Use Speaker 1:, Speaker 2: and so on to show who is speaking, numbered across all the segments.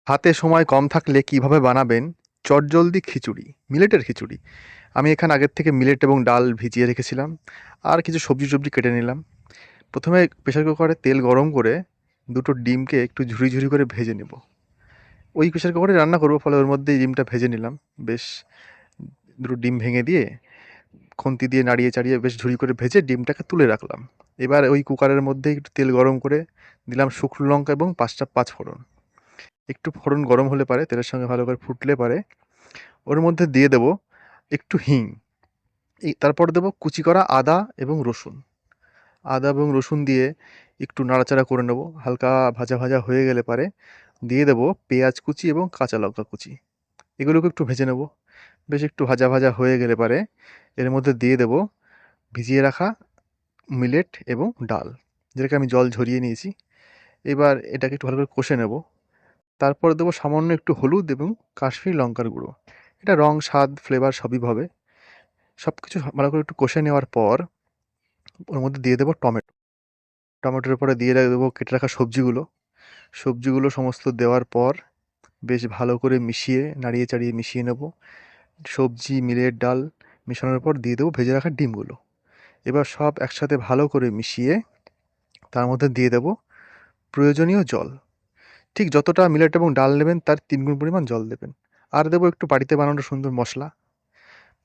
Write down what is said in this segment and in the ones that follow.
Speaker 1: হাতে সময় কম থাকলে কিভাবে বানাবেন চটজলদি খিচুড়ি, মিলেটের খিচুড়ি। আমি এখানে আগের থেকে মিলেট এবং ডাল ভিজিয়ে রেখেছিলাম, আর কিছু সবজি কেটে নিলাম। প্রথমে প্রেসার কুকারে তেল গরম করে দুটো ডিমকে একটু ঝুরি ঝুরি করে ভেজে নেব। ওই প্রেসার কুকারে রান্না করবো, ফলে ওর মধ্যেই ডিমটা ভেজে নিলাম। বেশ দুটো ডিম ভেঙে দিয়ে খুন্তি দিয়ে নাড়িয়ে চাড়িয়ে বেশ ঝুরি করে ভেজে ডিমটাকে তুলে রাখলাম। এবার ওই কুকারের মধ্যে একটু তেল গরম করে দিলাম শুকনো লঙ্কা এবং 5টা পাঁচফোড়ন। একটু ফোড়ন গরম হলে পারে, তেলের সঙ্গে ভালো করে ফুটলে পারে, ওর মধ্যে দিয়ে দেবো একটু হিং। তারপর দেবো কুচি করা আদা এবং রসুন। আদা এবং রসুন দিয়ে একটু নাড়াচাড়া করে নেবো। হালকা ভাজা ভাজা হয়ে গেলে পারে দিয়ে দেবো পেঁয়াজ কুচি এবং কাঁচা লঙ্কা কুচি। এগুলোকে একটু ভেজে নেবো। বেশ একটু ভাজা ভাজা হয়ে গেলে পারে এর মধ্যে দিয়ে দেবো ভিজিয়ে রাখা মিলেট এবং ডাল, যেটাকে আমি জল ঝরিয়ে নিয়েছি। এবার এটাকে একটু ভালো করে কষে নেব। তারপর দেবো সামান্য একটু হলুদ এবং কাশ্মীরি লঙ্কার গুঁড়ো। এটা রং, স্বাদ, ফ্লেভার সবই হবে। সব কিছু ভালো করে একটু কষে নেওয়ার পর ওর মধ্যে দিয়ে দেবো টমেটো। টমেটোর পরে দিয়ে দেবো কেটে রাখা সবজিগুলো। সবজিগুলো সমস্ত দেওয়ার পর বেশ ভালো করে মিশিয়ে নাড়িয়ে চাড়িয়ে মিশিয়ে নেব। সবজি, মিলেট, ডাল মেশানোর পর দিয়ে দেবো ভেজে রাখা ডিমগুলো। এবার সব একসাথে ভালো করে মিশিয়ে তার মধ্যে দিয়ে দেবো প্রয়োজনীয় জল। ঠিক যতটা মিলেট এবং ডাল নেবেন তার 3 গুণ পরিমাণ জল দেবেন। আর দেবো একটু বাড়িতে বানানো সুন্দর মশলা।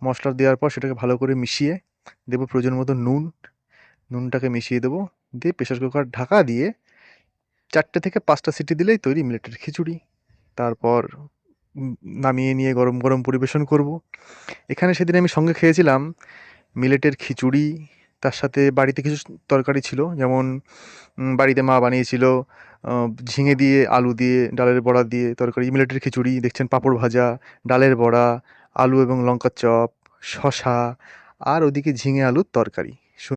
Speaker 1: মশলা দেওয়ার পর সেটাকে ভালো করে মিশিয়ে দেবো প্রয়োজন মতো নুন। নুনটাকে মিশিয়ে দেবো, দিয়ে প্রেসার কুকার ঢাকা দিয়ে 4টে থেকে 5টা সিটি দিলেই তৈরি মিলেটের খিচুড়ি। তারপর নামিয়ে নিয়ে গরম গরম পরিবেশন করব। এখানে সেদিন আমি সঙ্গে খেয়েছিলাম মিলেটের খিচুড়ি, তার সাথে বাড়িতে কিছু তরকারি ছিল, যেমন বাড়িতে মা বানিয়েছিল ঝিঙে দিয়ে, আলু দিয়ে, ডালের বড়া দিয়ে তরকারি, মিলেটের খিচুড়ি। দেখছেন পাঁপড় ভাজা, ডালের বড়া, আলু এবং লঙ্কার চপ, শশা, আর ওদিকে ঝিঙে আলুর তরকারি।